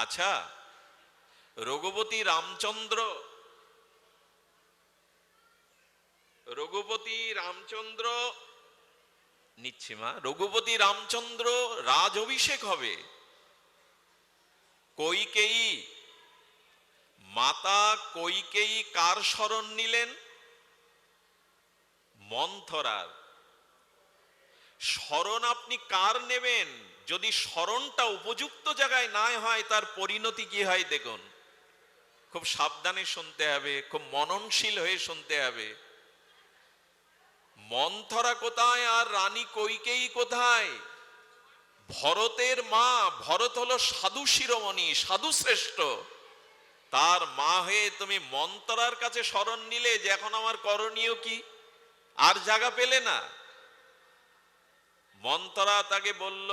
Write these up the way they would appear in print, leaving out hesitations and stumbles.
আচ্ছা, রঘুপতি রামচন্দ্র নিচ্ছি মা, রঘুপতি রামচন্দ্র রাজ অভিষেক হবে, কৈকেয়ী মাতা কৈকেয়ী কার শরণ নিলেন? মন্থরার। শরণ আপনি কার নেবেন? যদি শরণটা উপযুক্ত জায়গায় না হয়, তার পরিণতি কি হয় দেখুন। খুব সাবধানে শুনতে হবে, খুব মননশীল হয়ে শুনতে হবে। মন্থরা কোথায় আর রানী কৈকেয়ী কোথায়? ভরতের মা। ভরত হলো সাধু শিরোমণি, সাধু শ্রেষ্ঠ। তার মা হয়ে তুমি মন্থরার কাছে শরণ নিলে যে এখন আমার করণীয় কি? আর জায়গা পেলে না। মন্থরা তাকে বলল,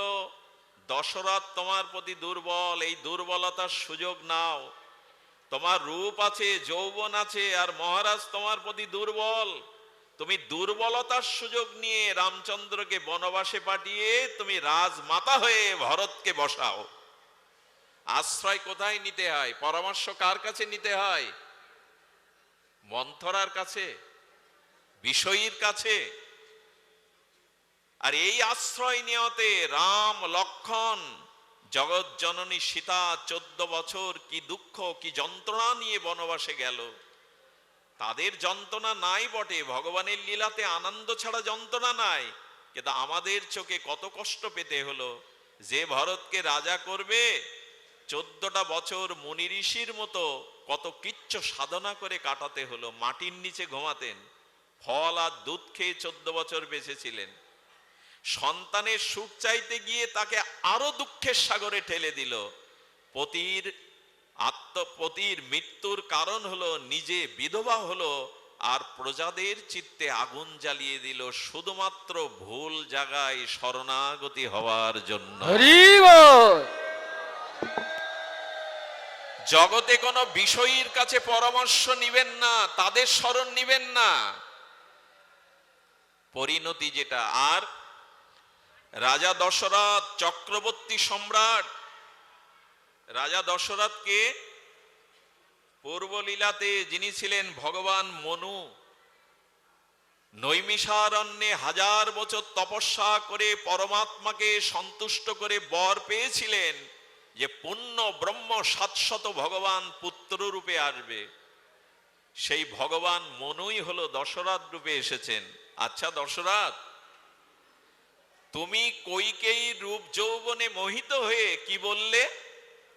দশরথ তোমার প্রতি দুর্বল, এই দুর্বলতার সুযোগ নাও। তোমার রূপ আছে, যৌবন আছে, আর মহারাজ তোমার প্রতি দুর্বল। তুমি দুর্বলতার সুযোগ নিয়ে রামচন্দ্রকে বনবাসে পাঠিয়ে তুমি রাজমাতা হয়ে ভরতকে বসাও। আশ্রয় কোথায় নিতে হয়? পরামর্শ কার কাছে নিতে হয়? মন্থরার কাছে, বিষয়ীর কাছে। আর এই আশ্রয় নেওয়াতে রাম লক্ষ্মণ জগৎ জননী সীতা 14 বছর কি দুঃখ কি যন্ত্রণা নিয়ে বনবাসে গেল। তাদের যন্ত্রণা নাই বটে, ভগবানের লীলাতে আনন্দ ছাড়া যন্ত্রণা নাই, কিন্তু আমাদের চোখে কত কষ্ট পেতে হলো। যে ভরতকে রাজা করবে 14টা বছর মুনি ঋষির মতো কত কিচ্ছ সাধনা করে কাটাতে হলো। মাটির নিচে ঘুমাতেন, ফল আর দুধ খেয়ে 14 বছর বেঁচেছিলেন। সন্তানের সুখ চাইতে গিয়ে তাকে আরো দুঃখের সাগরে ঠেলে দিল। পতির মৃত্যুর কারণ হলো নিজে বিধবা হলো, আর প্রজাদের চিত্তে আগুন জ্বালিয়ে দিল, শুধুমাত্র ভুল জায়গায় শরণাগতি হওয়ার জন্য। জগতে কোনো বিষয়ীর কাছে পরামর্শ নিবেন না, তাদের শরণ নিবেন না। পরিণতি যেটা। আর রাজা দশরথ চক্রবর্তী সম্রাট, রাজা দশরথকে পূর্বলীলাতে যিনি ছিলেন ভগবান মনু, নৈমিষারণ্যে 1000 বছর তপস্যা করে পরমাত্মাকে সন্তুষ্ট করে বর পেয়েছিলেন যে পূর্ণ ব্রহ্ম শাশ্বত ভগবান পুত্র রূপে আসবে। সেই ভগবান মনুই হলো দশরথ রূপে এসেছেন। আচ্ছা দশরথ, তুমি কৈকেয়ী রূপ যৌবনে মোহিত হয়ে কি বললে?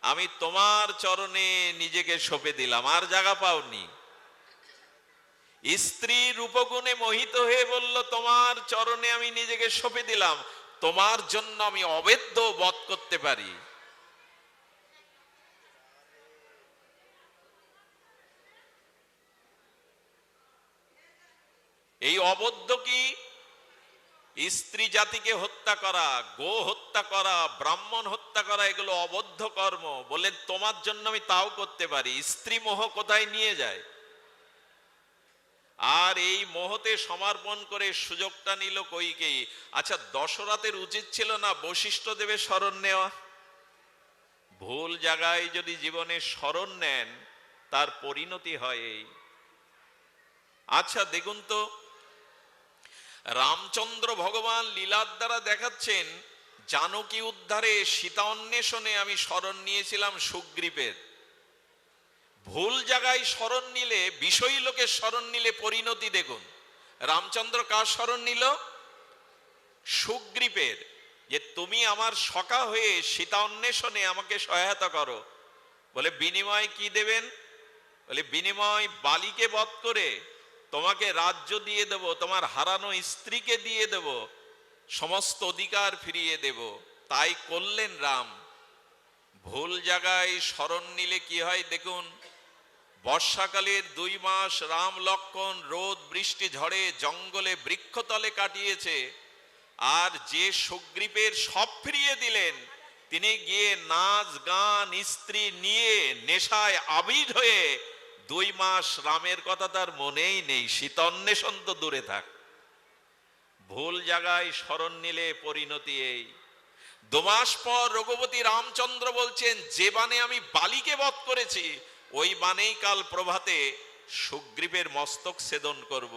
আমি তোমার চরণে নিজেকে সঁপে দিলাম, আর জায়গা পাওনি। স্ত্রী রূপগুণে মোহিত হয়ে বলল, তোমার চরণে আমি নিজেকে সঁপে দিলাম, তোমার জন্য আমি অবেদ্য বধ করতে পারি। এই অবদ্ধ কি? স্ত্রী জাতিকে হত্যা করা, গো হত্যা করা, ব্রাহ্মণ হত্যা করা, এগুলো অবদ্ধ কর্ম। বলেন তোমার জন্য আমি তাও করতে পারি। স্ত্রী মোহ কোথায় নিয়ে যায়। আর এই মোহতে সমর্পণ করে সুযোগটা নিল কৈকেয়ী। আচ্ছা দশরথের উচিত ছিল না বশিষ্ঠ দেবের শরণ নেওয়া? ভুল জায়গায় যদি জীবনে শরণ নেন, তার পরিণতি হয় এই। আচ্ছা দেখুন তো, রামচন্দ্র ভগবান লীলার দ্বারা দেখাচ্ছেন জানকী উদ্ধারে, সীতা অন্বেষণে আমি শরণ নিয়েছিলাম সুগ্রীবের। ভুল জায়গায় শরণ নিলে, বিষয়ী লোকের শরণ নিলে পরিণতি দেখুন। রামচন্দ্র কার শরণ নিল? সুগ্রীবের। যে তুমি আমার সখা হয়ে সীতা অন্বেষণে আমাকে সহায়তা করো। বলে বিনিময় কি দেবেন? বলে বিনিময় বালিকে বধ করে তোমাকে রাজ্য দিয়ে দেব, তোমার হারানো স্ত্রীকে দিয়ে দেব, সমস্ত অধিকার ফিরিয়ে দেব। তাই করলেন রাম। ভুল জায়গায় শরণ নিলে কি হয় দেখুন। বর্ষাকালের 2 মাস রাম লক্ষ্মণ রোদ বৃষ্টি ঝড়ে জঙ্গলে বৃক্ষতলে কাটিয়েছে। আর যে সুগ্রীবের সব ফিরিয়ে দিলেন, তিনি গিয়ে নাচ গান স্ত্রী নিয়ে নেশায় আবির হয়ে 2 মাস রামের কথা তার মনেই নেই। সীতান্বেষণ তো দূরে থাক। ভুল জায়গায় শরণ নিলে পরিণতি এই। 2 মাস পর রঘুপতি রামচন্দ্র বলছেন, যে বানে আমি বালিকে বধ করেছি ওই বানেই কাল প্রভাতে সুগ্রীবের মস্তক ছেদন করব।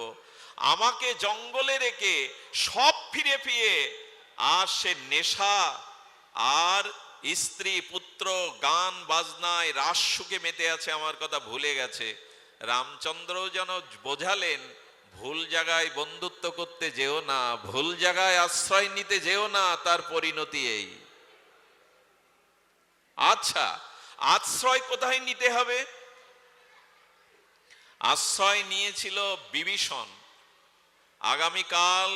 আমাকে জঙ্গলে রেখে সব ফিরে ফিরে আর সে নেশা আর স্ত্রী পুত্র গান বাজনায় রাস সুখে মেতে আছে, আমার কথা ভুলে গেছে। রামচন্দ্র যেন বোঝালেন, ভুল জায়গায় বন্ধুত্ব করতে যেও না, ভুল জায়গায় আশ্রয় নিতে যেও না, তার পরিণতি এই। আচ্ছা, আশ্রয় কোথায় নিতে হবে? আশ্রয় নিয়েছিল বিভীষণ। আগামীকাল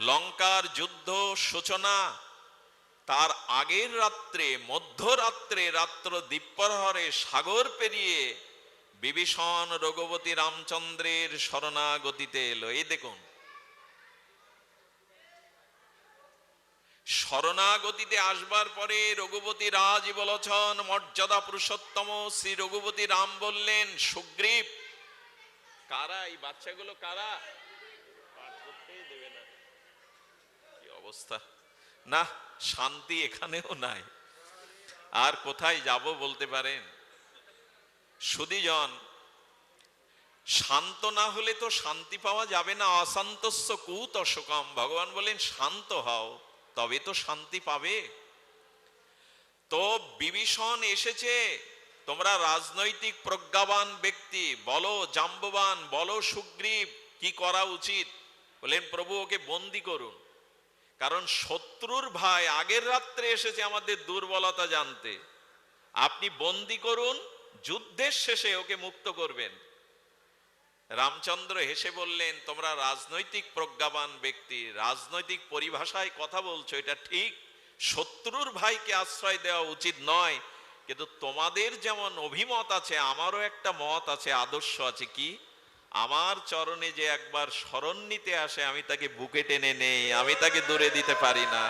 লঙ্কার যুদ্ধ সূচনা, তার আগের রাত্রে মধ্যরাত্রে রাত্র দ্বীপ্রহরে সাগর পেরিয়ে বিভীষণ রঘুপতি রামচন্দ্রের শরণাগতিতে এলো। এই দেখুন, শরণাগতিতে আসবার পরে রঘুপতি রাজ বলছেন, মর্যাদা পুরুষোত্তম শ্রী রঘুপতি রাম বললেন, সুগ্রীব। কারা এই বাচ্চাগুলো? কারা? পাঠ করতেই দেবে না, কি অবস্থা! না, শান্তি এখানেও নাই। আর কোথায় যাব বলতে পারেন? সুধীজন, শান্ত না হলে তো শান্তি পাওয়া যাবে না। অশান্তস্য কুতশকম, ভগবান বলেন শান্ত হও, তবে তো শান্তি পাবে। তো বিভীষণ এসেছে, তোমরা রাজনৈতিক প্রজ্ঞাবান ব্যক্তি, বলো জাম্ববান, বলো সুগ্রীব কি করা উচিত। বলেন, প্রভু ওকে বন্দি করুন, কারণ শত্রুর ভাই আগের রাত্রে এসেছে আমাদের দুর্বলতা জানতে। আপনি বন্দি করুন, যুদ্ধের শেষে ওকে মুক্ত করবেন। রামচন্দ্র হেসে বললেন, তোমরা রাজনৈতিক প্রজ্ঞাবান ব্যক্তি, রাজনৈতিক পরিভাষায় কথা বলছো, এটা ঠিক। শত্রুর ভাইকে আশ্রয় দেওয়া উচিত নয়, কিন্তু তোমাদের যেমন অভিমত আছে, আমারও একটা মত আছে, আদর্শ আছে। কি? আমার চরণে যে একবার শরণ নিতে আসে, আমি তাকে বুকে টেনে নেই, আমি তাকে দূরে দিতে পারি না।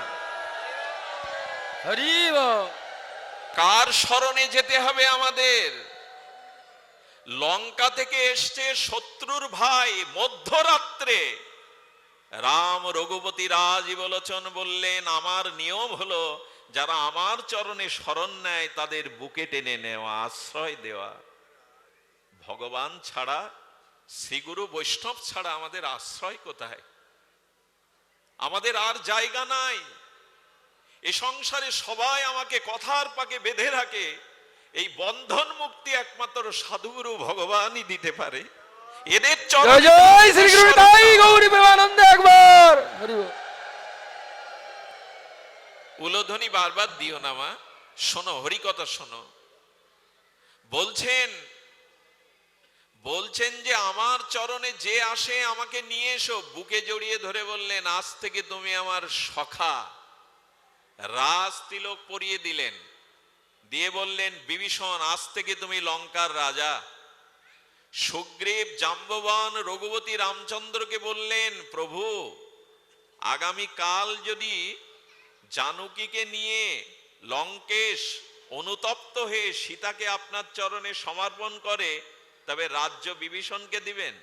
কার শরণে যেতে হবে আমাদের? লঙ্কা থেকে এসছে শত্রুর ভাই, মধ্যরাত্রে রাম রঘুপতি রাজ বলোচন বললেন, আমার নিয়ম হলো যারা আমার চরণে শরণ নেয় তাদের বুকে টেনে নেওয়া, আশ্রয় দেওয়া। ভগবান ছাড়া, শ্রীগুরু বৈষ্ণব ছাড়া আমাদের আশ্রয় কোথায়? আমাদের আর জায়গা নাই। এ সংসারে সবাই আমাকে কথার পাকে বেঁধে রাখে, এই বন্ধন মুক্তি একমাত্র সাধুগুরু ভগবানই দিতে পারে। এদের উলোধ্বনি বারবার দিও না মা, শোনো হরিকথা শোনো। বলছেন যে আমার চরণে যে আসে আমাকে নিয়ে এসো। বুকে জড়িয়ে ধরে বললেন, আজ থেকে তুমি আমার সখা। রাজ তিলক পরিয়ে দিলেন, দিয়ে বললেন, বিভীষণ আজ থেকে তুমি লঙ্কার রাজা। সুগ্রীব জাম্ববান রঘুপতি রামচন্দ্রকে বললেন, প্রভু আগামী কাল যদি জানকীকে নিয়ে লঙ্কেশ অনুতপ্ত হয়ে সীতাকে আপনার চরণে সমর্পণ করে, তবে রাজ্য বিভীষণকে দিবেন?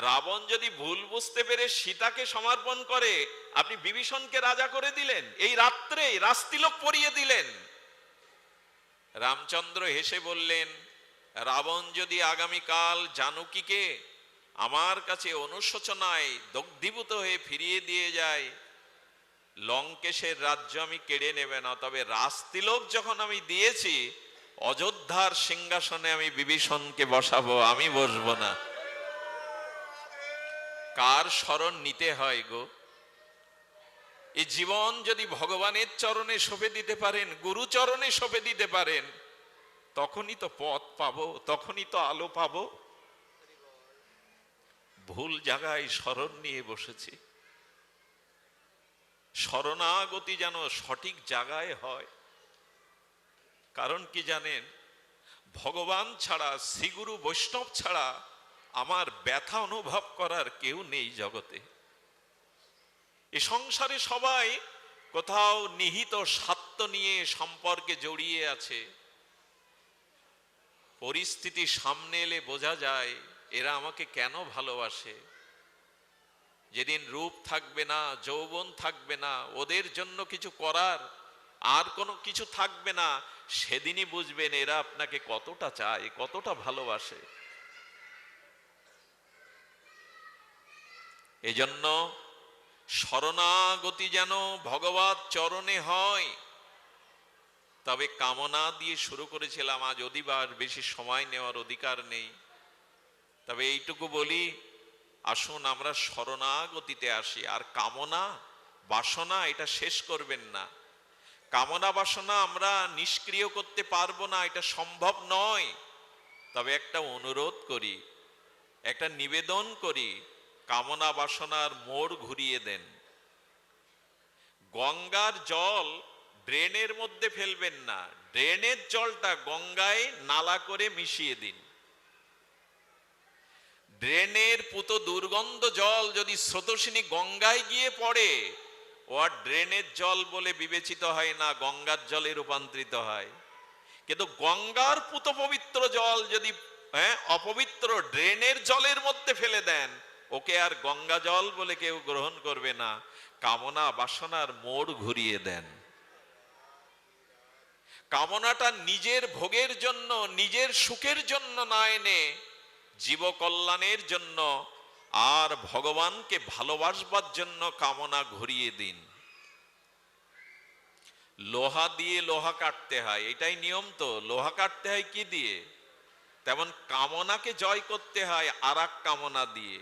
রাবণ যদি ভুল বুঝতে পেরে সীতাকে সমর্পণ করে, আপনি বিভীষণকে রাজা করে দিলেন, এই রাত্রে রাজতিলক পরিয়ে দিলেন। রামচন্দ্র হেসে বললেন, রাবণ যদি আগামীকাল জানকীকে আমার কাছে অনুশোচনায় দগ্ধীভূত হয়ে ফিরিয়ে দিয়ে যায়, লঙ্কেশের রাজ্য আমি কেড়ে নেবে না, তবে রাজতিলক যখন আমি দিয়েছি, অযোধ্যার সিংহাসনে আমি বিভীষণকে বসাবো, আমি বসবো না। কার শরণ নিতে হয় গো? এই জীবন যদি ভগবানের চরণে সঁপে দিতে পারেন, গুরু চরণে সঁপে দিতে পারেন, তখনই তো পথ পাবো, তখনই তো আলো পাবো। ভুল জায়গায় শরণ নিয়ে বসেছি। শরণাগতি যেন সঠিক জায়গায় হয়। কারণ কি জানেন, ভগবান ছাড়া, শ্রীগুরু বৈষ্ণব ছাড়া আমার ব্যথা অনুভব করার কেউ নেই জগতে। এ সংসারে সবাই কোথাও নিহিত স্বার্থ নিয়ে সম্পর্কে জড়িয়ে আছে। পরিস্থিতি সামনে এলে বোঝা যায় এরা আমাকে কেন ভালোবাসে। যেদিন রূপ থাকবে না, যৌবন থাকবে না, ওদের জন্য কিছু করার আর কোনো কিছু থাকবে না, সেদিনই বুঝবেন এরা আপনাকে কতটা চায়, কতটা ভালোবাসে। এজন্য শরণাগতি যেন ভগবত চরণে হয়। তবে কামনা দিয়ে শুরু করেছিলাম, আজ অধিবার বেশি সময় নেওয়ার অধিকার নেই, তবে এইটুকু বলি, আসুন আমরা শরণাগতিতে আসি। আর কামনা বাসনা এটা শেষ করবেন না। কামনা বাসনা আমরা নিষ্ক্রিয় করতে পারবো না, এটা সম্ভব নয়। তবে একটা অনুরোধ করি, একটা নিবেদন করি, কামনা বাসনার মোড় ঘুরিয়ে দেন। গঙ্গার জল ড্রেনের মধ্যে ফেলবেন না, ড্রেনের জলটা গঙ্গায় নালা করে মিশিয়ে দিন। ড্রেনের পুত দুর্গন্ধ জল যদি স্রোতস্বিনী গঙ্গায় গিয়ে পড়ে, ও আর ড্রেনের জল বলে বিবেচিত হয় না, গঙ্গার জলে রূপান্তরিত হয়। কিন্তু গঙ্গার পুত পবিত্র জল যদি অপবিত্র ড্রেনের জলের মধ্যে ফেলে দেন, ওকে আর গঙ্গা জল বলে কেউ গ্রহণ করবে না। কামনা বাসনার মোড় ঘুরিয়ে দেন। কামনাটা নিজের ভোগের জন্য, নিজের সুখের জন্য না এনে জীব কল্যাণের জন্য আর ভগবানকে ভালোবাসবার জন্য কামনা ঘুরিয়ে দিন। লোহা দিয়ে লোহা কাটতে হয়, এটাই নিয়ম। তো লোহা কাটতে হয় কি দিয়ে? তেমন কামনাকে জয় করতে হয় আর এক কামনা দিয়ে।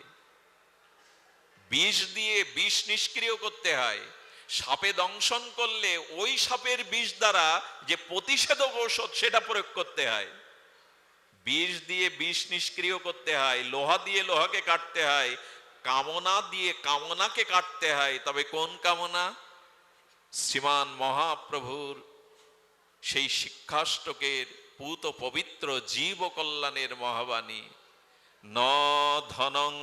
বিষ দিয়ে বিষ নিষ্ক্রিয় করতে হয়। সাপে দংশন করলে ওই সাপের বিষ দ্বারা যে প্রতিষেধক ঔষধ সেটা প্রয়োগ করতে হয়। বিষ দিয়ে বিষ নিষ্ক্রিয় করতে হয়, লোহা দিয়ে লোহাকে কাটতে হয়, কামনা দিয়ে কামনাকে কাটতে হয়। তবে কোন কামনা? শ্রীমান মহাপ্রভুর সেই শিক্ষাষ্টকের পূত পবিত্র জীব কল্যাণের মহাবাণী, ন ধনং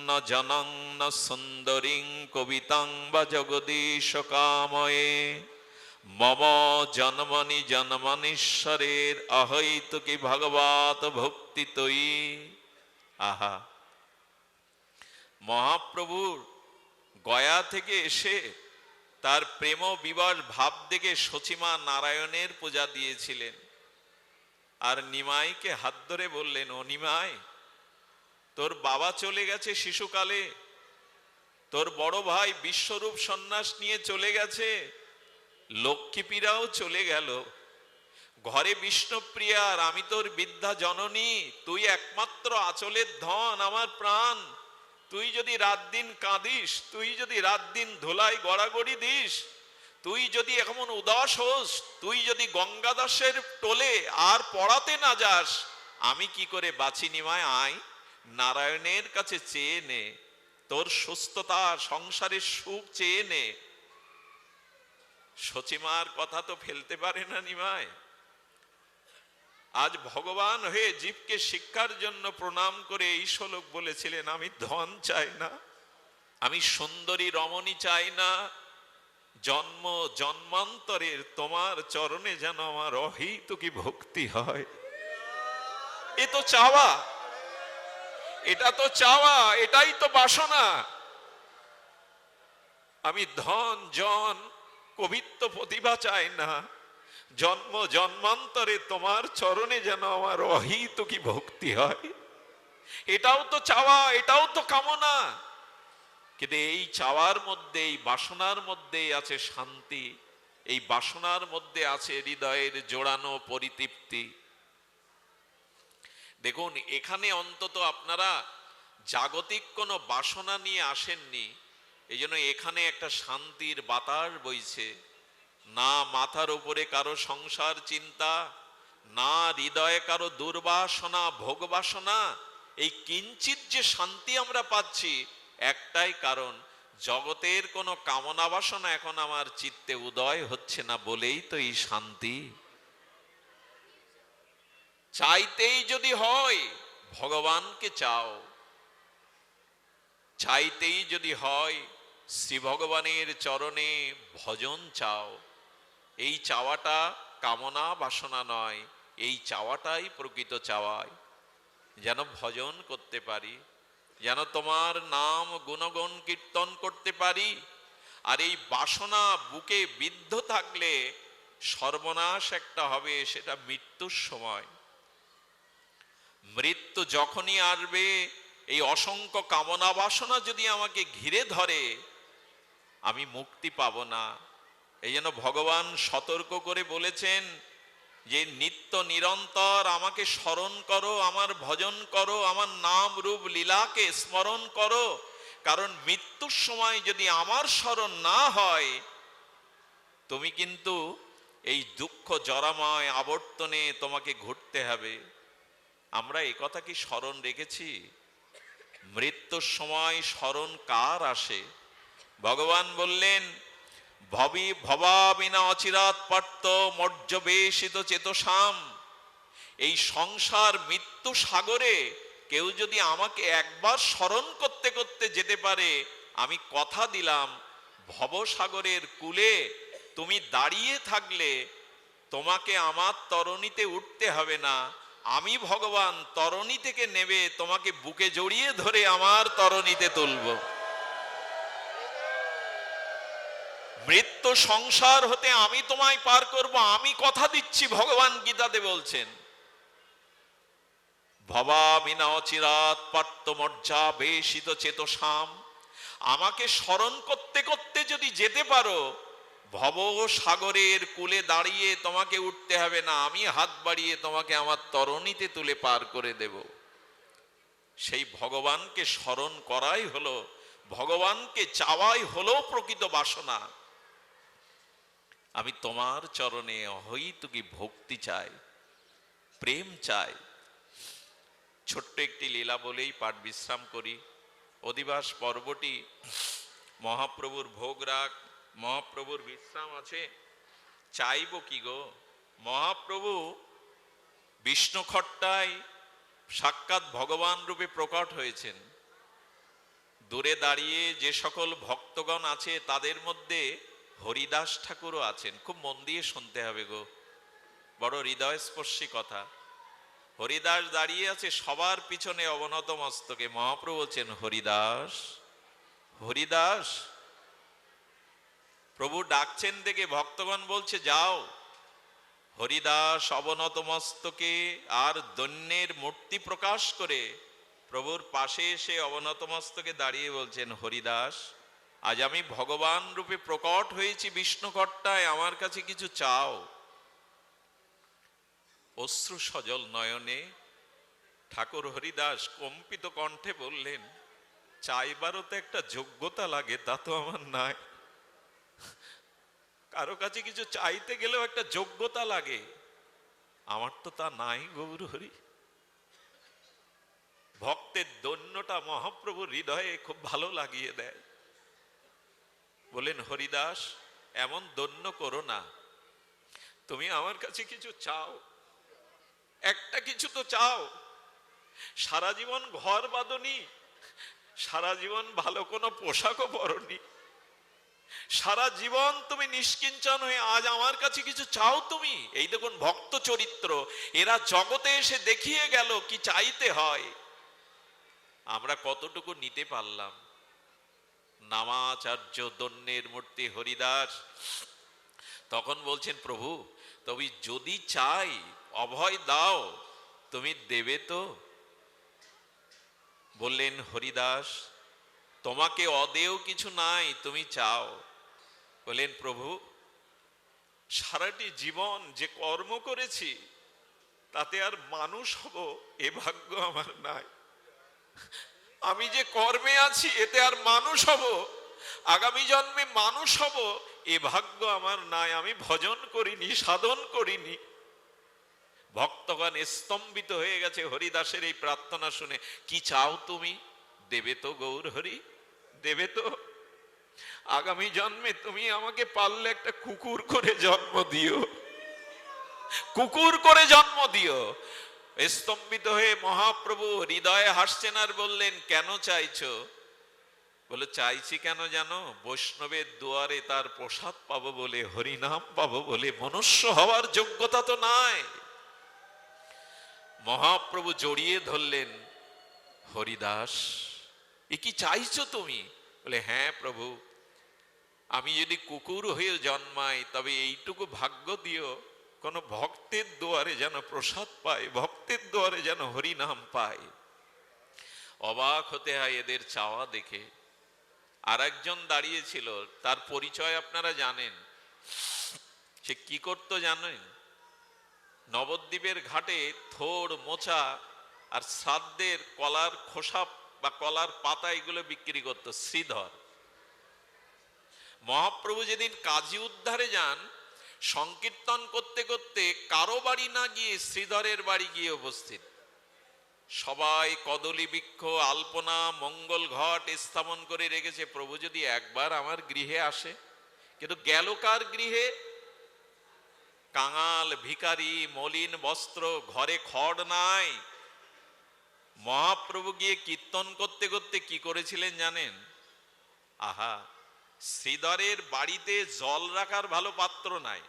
ন জনং ন সুন্দরীং কবিতাং বা জগদীশ কাময়ে মম জন্মনি জন্মনীশ্বরের অহৈতুকি ভগবত ভক্তি তৈ। আহা, মহাপ্রভুর গয়া থেকে এসে তার প্রেম বিবাস ভাব দেখে সচিমা নারায়ণের পূজা দিয়েছিলেন। আর নিমাইকে হাত ধরে বললেন, ও নিমাই, তোর বাবা চলে গেছে শিশুকালে, তোর বড় ভাই বিশ্বরূপ সন্ন্যাস নিয়ে চলে গেছে, লক্ষ্মীপীরাও চলে গেল, ঘরে বিষ্ণুপ্রিয়া, আর আমি তোর বিদ্যা জননী, তুই একমাত্র আঁচলের ধন, আমার প্রাণ। তুই যদি রাত দিন কাঁদিস, তুই যদি রাত দিন ধুলাই গড়াগড়ি দিস, তুই যদি এখন উদাস হোস, তুই যদি গঙ্গাদাসের টোলে আর পড়াতে না যাস, আমি কি করে বাঁচি নিমায়? আয় নারায়ণের কাছে চেয়ে নে, তোর সুস্থতা সংসারের সুখ চেয়ে নে। সচিমার কথা তো ফেলতে পারে না নিমায়। আজ ভগবান হয়ে জীবকে শিক্ষার জন্য প্রণাম করে এই শ্লোক বলেছিলেন, আমি ধন চাই না, আমি সুন্দরী রমণী চাই না, জন্ম জন্মান্তরের তোমার চরণে যেন আমার অহেতুকি ভক্তি হয়। এ তো চাওয়া, এটা তো চাওয়া, এটাই তো বাসনা। আমি ধন জন কবিত্ব প্রতিভা চাই না, জন্ম জন্মান্তরে তোমার চরণে যেন আমার অহেতুকি ভক্তি হয়। এটাও তো চাওয়া, এটাও তো কামনা। কিন্তু এই চাওয়ার মধ্যে, এই বাসনার মধ্যেই আছে শান্তি, এই বাসনার মধ্যে আছে হৃদয়ের জোড়ানো পরিতৃপ্তি। দেখুন, এখানে অন্তত আপনারা জাগতিক কোনো বাসনা নিয়ে আসেননি, এই জন্য এখানে একটা শান্তির বাতাস বইছে। না মাথার উপরে কারো সংসার চিন্তা, না হৃদয়ে কারো দুর্বাসনা ভোগ বাসনা। এই কিঞ্চিত যে শান্তি আমরা পাচ্ছি, একটাই কারণ, জগতের কোনো কামনা বাসনা এখন আমার চিত্তে উদয় হচ্ছে না বলেই তো এই শান্তি। চাইতেই যদি হয় ভগবানকে চাও, চাইতেই যদি হয় শ্রী ভগবানের চরণে ভজন চাও। এই চাওয়াটা কামনা বাসনা নয়, এই চাওয়াটাই প্রকৃত চাওয়ায়, যেন ভজন করতে পারি। যেন তোমার নাম গুণগান কীর্তন করতে পারি। আর এই বাসনা বুকে বিদ্ধ থাকলে সর্বনাশ একটা হবে, সেটা মৃত্যুর সময়। মৃত্যু যখনই আসবে, এই অসংখ্য কামনা বাসনা যদি আমাকে ঘিরে ধরে, আমি মুক্তি পাব না। এই জন্য ভগবান সতর্ক করে বলেছেন যে নিত্য নিরন্তর আমাকে স্মরণ করো, আমার ভজন করো, আমার নাম রূপ লীলাকে স্মরণ করো। কারণ মৃত্যুর সময় যদি আমার স্মরণ না হয়, তুমি কিন্তু এই দুঃখ জরাময় আবর্তনে তোমাকে ঘুরতে হবে। আমরা এই কথা কি স্মরণ রেখেছি? মৃত্যুর সময় স্মরণ কার আসে? ভগবান বললেন, ভবাবিনা অচিরাৎ পার্থ মর্যবেশিত চেতসাম। এই সংসার মৃত্যু সাগরে কেউ যদি আমাকে একবার স্মরণ করতে করতে যেতে পারে, আমি কথা দিলাম ভবসাগরের কূলে তুমি দাঁড়িয়ে থাকলে তোমাকে আমার তরণীতে উঠতে হবে না। আমি ভগবান তরণী থেকে নেবে তোমাকে বুকে জড়িয়ে ধরে আমার তরণীতে তুলব। মৃত্যু সংসার হতে আমি তোমায় পার করব, আমি কথা দিচ্ছি। ভগবান গীতাতে বলছেন, ভবামিনা অচিরাৎ পার্থ মর্যা বেশিত চেতসাম। আমাকে স্মরণ করতে করতে যদি যেতে পারো, ভব সাগরের কূলে দাঁড়িয়ে তোমাকে উঠতে হবে না, আমি হাত বাড়িয়ে তোমাকে আমার তরণীতে তুলে পার করে দেব। সেই ভগবানকে স্মরণ করাই হলো, ভগবানকে চাওয়াই হলো প্রকৃত বাসনা। আমি তোমার চরণে অহৈতুকী ভক্তি চাই, প্রেম চাই। ছোট্ট একটি লীলা বলেই পাঠ বিশ্রাম করি। অধিবাস পর্বটি মহাপ্রভুর ভোগ রাগ, মহাপ্রভুর বিশ্রাম আছে। চাইব কি গো? মহাপ্রভু বিষ্ণু খট্টায় সাক্ষাৎ ভগবান রূপে প্রকট হয়েছেন। দূরে দাঁড়িয়ে যে সকল ভক্তগণ আছে তাদের মধ্যে হরিদাস ঠাকুরও আছেন। খুব মন দিয়ে শুনতে হবে গো, বড় হৃদয়স্পর্শী কথা। হরিদাস দাঁড়িয়ে আছে সবার পিছনে অবনত মস্তকে। মহাপ্রভু বলছেন, হরিদাস, হরিদাস। প্রভু ডাকছেন দেখে ভক্তগণ বলছে, যাও। হরিদাস অবনত মস্তকে আর দৈন্যের মূর্তি প্রকাশ করে প্রভুর পাশে এসে অবনত মস্তকে দাঁড়িয়ে বলছেন, হরিদাস, আজ আমি ভগবান রূপে প্রকট হয়েছি বিষ্ণু কর্তায়, আমার কাছে কিছু চাও। অশ্রু সজল নয়নে ঠাকুর হরিদাস কম্পিত কণ্ঠে বললেন, চাইবারও তো একটা যোগ্যতা লাগে, তা তো আমার নাই। কারো কাছে কিছু চাইতে গেলেও একটা যোগ্যতা লাগে, আমার তো তা নাই গৌর হরি। ভক্তের দৈন্যটা মহাপ্রভুর হৃদয়ে খুব ভালো লাগিয়ে দেয়। বলেন, হরিদাস, এমন দৈন্য করো না, তুমি আমার কাছে কিছু চাও, একটা কিছু তো চাও। সারা জীবন ঘর বাঁধনি, সারা জীবন ভালো কোনো পোশাকও পরনি, সারা জীবন তুমি নিষ্কিঞ্চন হয়ে আজ আমার কাছে কিছু চাও তুমি। এই দেখুন ভক্ত চরিত্র, এরা জগতে এসে দেখিয়ে গেল কি চাইতে হয়। আমরা কতটুকু নিতে পারলাম? নামাচার্য দৈন্যের মূর্তি হরিদাস তখন বলছেন, প্রভু তবে যদি চাই অভয় দাও, তুমি দেবে তো? বললেন, হরিদাস, তোমাকে অদেয় কিছু নাই, তুমি চাও। বললেন, প্রভু সারাটি জীবন যে কর্ম করেছি তাতে আর মানুষ হব এ ভাগ্য আমার নাই। আমি যে কর্মে আছি এতে আর মানুষ হব, আগামী জন্মে মানুষ হব এ ভাগ্য আমার নাই। আমি ভজন করিনি, সাধন করিনি। ভক্তগণ স্তম্ভিত হয়ে গেছে হরিদাসের এই প্রার্থনা শুনে। কি চাও তুমি? দেবে তো গৌর হরি, দেবে তো? আগামী জন্মে তুমি আমাকে পারলে একটা কুকুর করে জন্ম দিও, কুকুর করে জন্ম দিও। স্তম্ভিত হয়ে মহাপ্রভু হৃদয়ে হাসছেন আর বললেন, কেন চাইছো? বলে, চাইছি কেন জানো? বৈষ্ণবের দুয়ারে তার প্রসাদ পাবো বলে, হরিনাম পাবো বলে। মনুষ্য হওয়ার যোগ্যতা তো নাই। মহাপ্রভু জড়িয়ে ধরলেন, হরিদাস এ কি চাইছো তুমি? বলে হ্যাঁ প্রভু, আমি যদি কুকুর হয়ে জন্মাই তবে এইটুকু ভাগ্য দিও, কোন ভক্তের দুয়ারে যেন প্রসাদ পায়, ভক্তের দুয়ারে যেন হরিনাম পায়। অবাক হতে হয় এদের চাওয়া দেখে। আর একজন দাঁড়িয়েছিল, তার পরিচয় আপনারা জানেন। সে কি করত জানেন? নবদ্বীপের ঘাটে থোড়, মোচা আর শ্রাদ্ধের কলার খোসা বা কলার পাতা এগুলো বিক্রি করত। শ্রীধর। মহাপ্রভু যেদিন কাজী উদ্ধারে যান, সংকীর্তন করতে করতে কারো বাড়ি না গিয়ে শ্রীধরের বাড়ি গিয়ে উপস্থিত। সবাই কদলী বৃক্ষ, আলপনা, মঙ্গল ঘট স্থাপন করে রেখেছে। প্রভু যদি একবার আমার গৃহে আসে। কিন্তু গেল কার গৃহে? কাঙাল, ভিখারি, মলিন বস্ত্র, ঘরে খড় নাই। মহাপ্রভু গিয়ে কীর্তন করতে করতে কি করেছিলেন জানেন? আহা, শ্রীধরের বাড়িতে জল রাখার ভালো পাত্র নাই।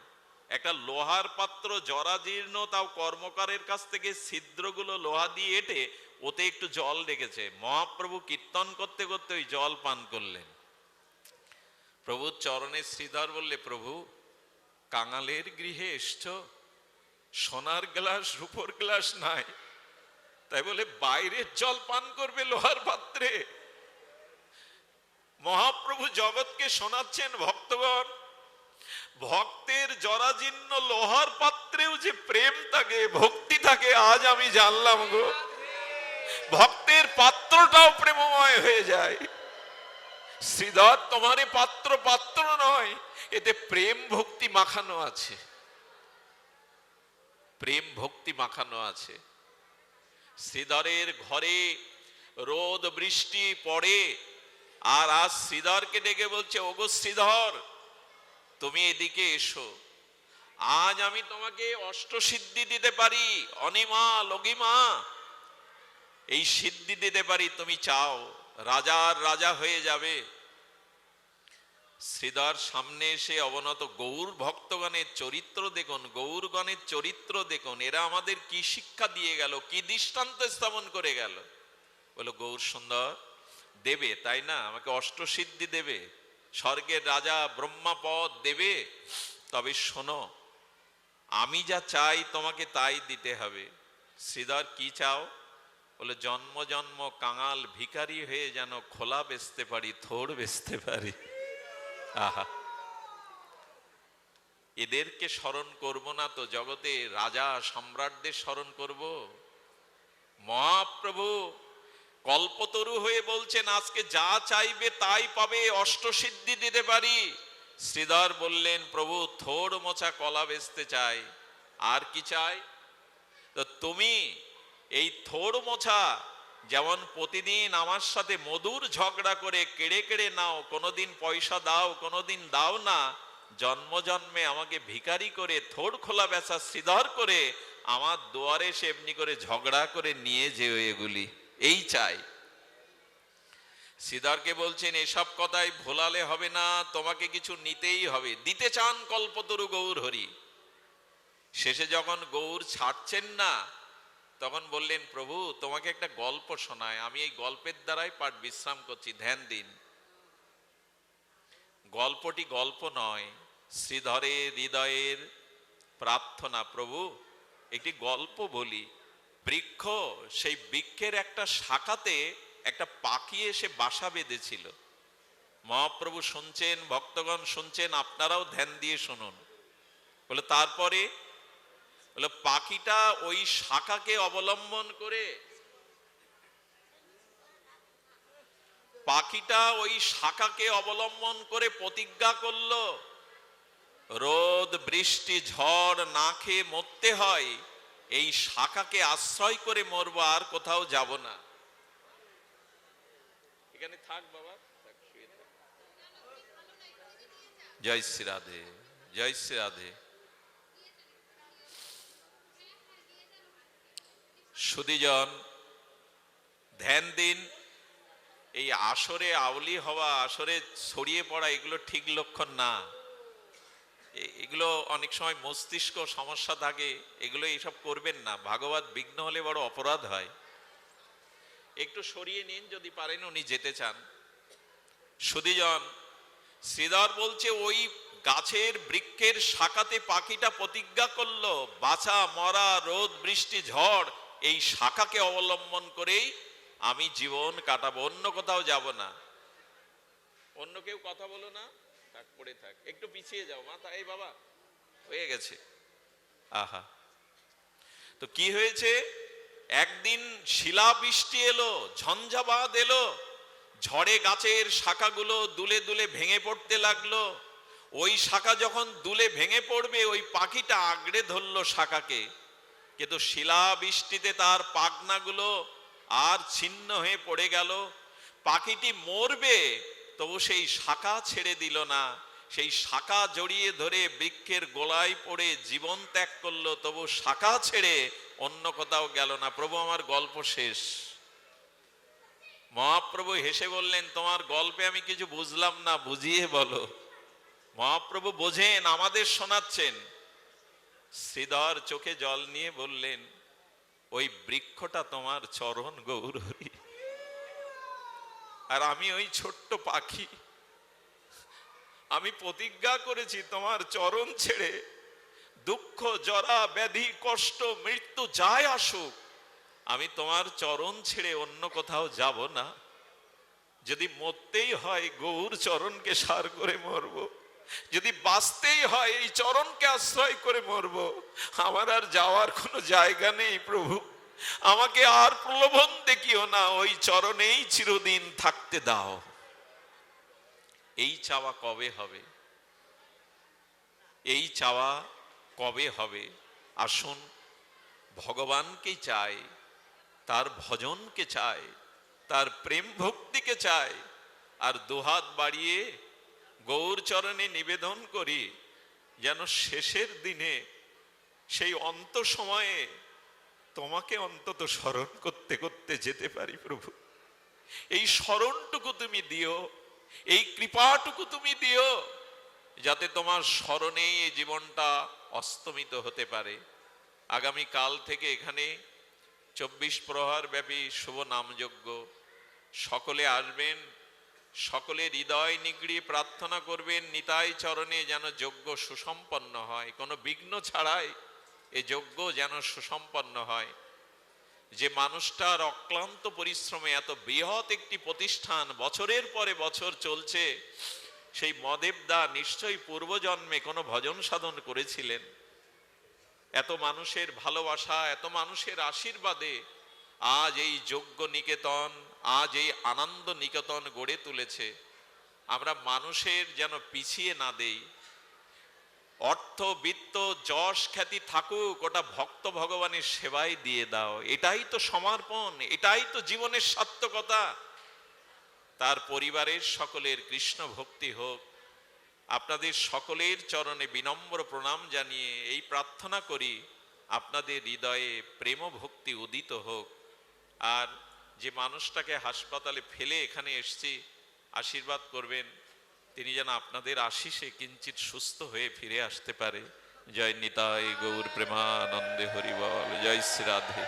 একটা লোহার পাত্র জরাজীর্ণ, তাও কর্মকারের কাছ থেকে ছিদ্রগুলো লোহা দিয়ে এঁটে ওতে একটু জল রেখেছে। মহাপ্রভু কীর্তন করতে করতে ওই জল পান করলেন। প্রভুর চরণে শ্রীধর বললে, প্রভু কাঙালের গৃহে এসছো, সোনার গ্লাস রূপোর গ্লাস নাই, তাই বলে বাইরের জল পান করবে লোহার পাত্রে? মহাপ্রভু জগৎকে শোনাচ্ছেন, ভক্তগণ, ভক্তের জরাজীর্ণ লোহার পাত্রেও যে প্রেম থাকে, ভক্তি থাকে, আজ আমি জানলাম গো। ভক্তের পাত্রটাও প্রেমময় হয়ে যায়। শ্রীধর, তোমার পাত্র পাত্র নয়, এতে প্রেম ভক্তি মাখানো আছে, প্রেম ভক্তি মাখানো আছে। শ্রীধরের ঘরে রোদ বৃষ্টি পড়ে, আর আজ শ্রীধরকে ডেকে বলছে, ওগো শ্রীধর, তুমি এদিকে এসো, আজ আমি তোমাকে অষ্টসিদ্ধি দিতে পারি, অনিমা লঘিমা, এই সিদ্ধি দিতে পারি, তুমি চাও, রাজার রাজা হয়ে যাবে। শ্রীধর সামনে এসে অবনত, গৌর ভক্তগণের চরিত্র দেখুন, গৌরগণের চরিত্র দেখুন, এরা আমাদের কি শিক্ষা দিয়ে গেল, কি দৃষ্টান্ত স্থাপন করে গেল। বলো, গৌর সুন্দর দেবে, তাই না? আমাকে অষ্টসিদ্ধি দেবে, স্বর্গের রাজা ব্রহ্মাপদ দেবে, তবে শোনো, আমি যা চাই তোমাকে তাই দিতে হবে। শ্রীধর, কি চাও? বলে, জন্ম জন্ম কাঙাল ভিখারি হয়ে যেন খোলা বেচতে পারি, থোড় বেচতে পারি। আহা, এদেরকে স্মরণ করব না তো জগতে রাজা সম্রাটদের স্মরণ করব? মহাপ্রভু কল্পতরু হয়ে বলছেন, আজকে যা চাইবে তাই পাবে, অষ্টসিদ্ধি দিতে পারি। শ্রীধর বললেন, প্রভু থোড় মোচা কলা বেচতে চাই, আর কি চাই? তো তুমি এই থোড় মোচা যেমন প্রতিদিন আমার সাথে মধুর ঝগড়া করে কেড়ে কেড়ে নাও, কোনোদিন পয়সা দাও, কোনোদিন দাও না, জন্ম জন্মে আমাকে ভিখারি করে থোড় খোলা বেচা শ্রীধর করে আমার দুয়ারে সে এমনি করে ঝগড়া করে নিয়ে যেও, এগুলি এই চাই। শ্রীধরকে বলছেন, এসব কথাই ভোলালে হবে না, তোমাকে কিছু নিতেই হবে। দিতে চান কল্পতরু গৌর হরি। শেষে যখন গৌর ছাড়ছেন না, তখন বললেন, প্রভু তোমাকে একটা গল্প শোনায়, আমি এই গল্পের দ্বারাই পাঠ বিশ্রাম করছি, ধ্যান দিন। গল্পটি গল্প নয়, শ্রীধরের হৃদয়ের প্রার্থনা। প্রভু একটি গল্প বলি। বৃক্ষ, সেই বৃক্ষের একটা শাখাতে একটা পাখি এসে বাসা বেঁধেছিল। মহাপ্রভু শুনছেন, ভক্তগণ শুনছেন, আপনারাও ধ্যান দিয়ে শুনুন। বলে, তারপরে? বলে, পাখিটা ওই শাখাকে অবলম্বন করে, পাখিটা ওই শাখাকে অবলম্বন করে প্রতিজ্ঞা করলো, রোদ বৃষ্টি ঝড় না খেয়ে মরতে হয়, এই শাখাকে আশ্রয় করে মরবো, আর কোথাও যাব না। এখানে থাক বাবা, শুয়ে থাক। জয় শ্রী রাধে, জয় শ্রী রাধে। সুধীজন, ধ্যান দিন। এই আসরে আউলি হওয়া, আসরে ছড়িয়ে পড়া, এগুলো ঠিক লক্ষণ না। এগুলো অনেক সময় মস্তিষ্ক সমস্যা থাকে, এগুলো এইসব করবেন না। ভাগবত বিঘ্ন হলে বড় অপরাধ হয়। একটু সরিয়ে নিন যদি পারেন, উনি যেতে চান। সুধীজন, শ্রীধর বলছে ওই গাছের বৃক্ষের শাখাতে পাখিটা প্রতিজ্ঞা করলো, বাঁচা মরা রোদ বৃষ্টি ঝড় এই শাখাকে অবলম্বন করেই আমি জীবন কাটাবো, অন্য কোথাও যাব না। অন্য কেউ কথা বলো না, থাক পড়ে থাক, একটু পিছিয়ে যাও মাথা। এই বাবা হয়ে গেছে। আহা, তো কি হয়েছে? একদিন শিলা বৃষ্টি এলো, ঝঞ্ঝাবাদ এলো, ঝড়ে গাছের শাখাগুলো দুলে দুলে ভেঙে পড়তে লাগলো। ওই শাখা যখন দুলে ভেঙে পড়বে, ওই পাখিটা আগড়ে ধরলো শাখাকে, কিন্তু শিলা বৃষ্টিতে তার পাখনাগুলো আর ছিন্ন হয়ে পড়ে গেল। পাখিটি মরবে, তবু সেই শাখা ছেড়ে দিল না, সেই শাখা জড়িয়ে ধরে বৃক্ষের গোলায় পড়ে জীবন ত্যাগ করলো, তবু শাখা ছেড়ে অন্য কোথাও গেল না। প্রভু আমার গল্প শেষ। মহাপ্রভু হেসে বললেন, তোমার গল্পে আমি কিছু বুঝলাম না, বুঝিয়ে বলো। মহাপ্রভু বোঝেন, আমাদের শোনাচ্ছেন। শ্রীধর চোখে জল নিয়ে বললেন, ওই বৃক্ষটা তোমার চরণ গৌরহরি, আর আমি ওই ছোট্ট পাখি। আমি প্রতিজ্ঞা করেছি তোমার চরণ ছেড়ে দুঃখ জরা ব্যাধি কষ্ট মৃত্যু যাই আসুক, আমি তোমার চরণ ছেড়ে অন্য কোথাও যাব না। যদি মরতেই হয় গৌর চরণকে সার করে মরবো, যদি বাঁচতেই হয় এই চরণকে আশ্রয় করে মরবো। আমার আর যাওয়ার কোনো জায়গা নেই প্রভু, আমাকে আর প্রলোভন দেখিও না, ওই চরণেই চিরদিন থাকতে দাও। এই চাওয়া কবে হবে? এই চাওয়া কবে হবে? আসুন ভগবানকে চাই, তার ভজনকে চাই, তার প্রেম ভক্তিকে চাই, আর দুহাত বাড়িয়ে গৌর চরণে নিবেদন করি, যেন শেষের দিনে সেই অন্ত সময়ে তোমাকে অন্তত স্মরণ করতে করতে যেতে পারি। প্রভু, এই স্মরণটুকু তুমি দিও, এই কৃপাটুকু তুমি দিও, যাতে তোমার স্মরণেই এই জীবনটা অস্তমিত হতে পারে। আগামী কাল থেকে এখানে 24 প্রহর ব্যাপী শুভ নামযজ্ঞ, সকলে আসবেন, সকলে হৃদয় নিগড়িয়ে প্রার্থনা করবেন নিতাই চরণে যেন যজ্ঞ সুসম্পন্ন হয়, কোনো বিঘ্ন ছাড়াই এই যজ্ঞ যেন সুসম্পন্ন হয়। যে মানুষটার অক্লান্ত পরিশ্রমে এত বৃহৎ একটি প্রতিষ্ঠান বছরের পরে বছর চলছে, সেই মদেবদা নিশ্চয়ই পূর্বজন্মে কোনো ভজন সাধন করেছিলেন। এত মানুষের ভালোবাসা, এত মানুষের আশীর্বাদে আজ এই যজ্ঞ নিকেতন, আজ এই আনন্দ নিকেতন গড়ে তুলেছে। আমরা মানুষের যেন পিছিয়ে না দেই। অর্থ বিত্ত যশ খ্যাতি থাকুক, ওটা ভক্ত ভগবানের সেবায় দিয়ে দাও। এটাই তো সমর্পণ, এটাই তো জীবনের সার্থকতা। তার পরিবারের সকলের কৃষ্ণ ভক্তি হোক। আপনাদের সকলের চরণে বিনম্র প্রণাম জানিয়ে এই প্রার্থনা করি, আপনাদের হৃদয়ে প্রেম ভক্তি উদিত হোক। আর যে মানুষটাকে হাসপাতালে ফেলে এখানে এসেছি, আশীর্বাদ করবেন তিনি যেন আপনাদের আশিসে কিঞ্চিত সুস্থ হয়ে ফিরে আসতে পারে। জয় নিতাই গৌর প্রেমানন্দে হরি বল। জয় শ্রী রাধে।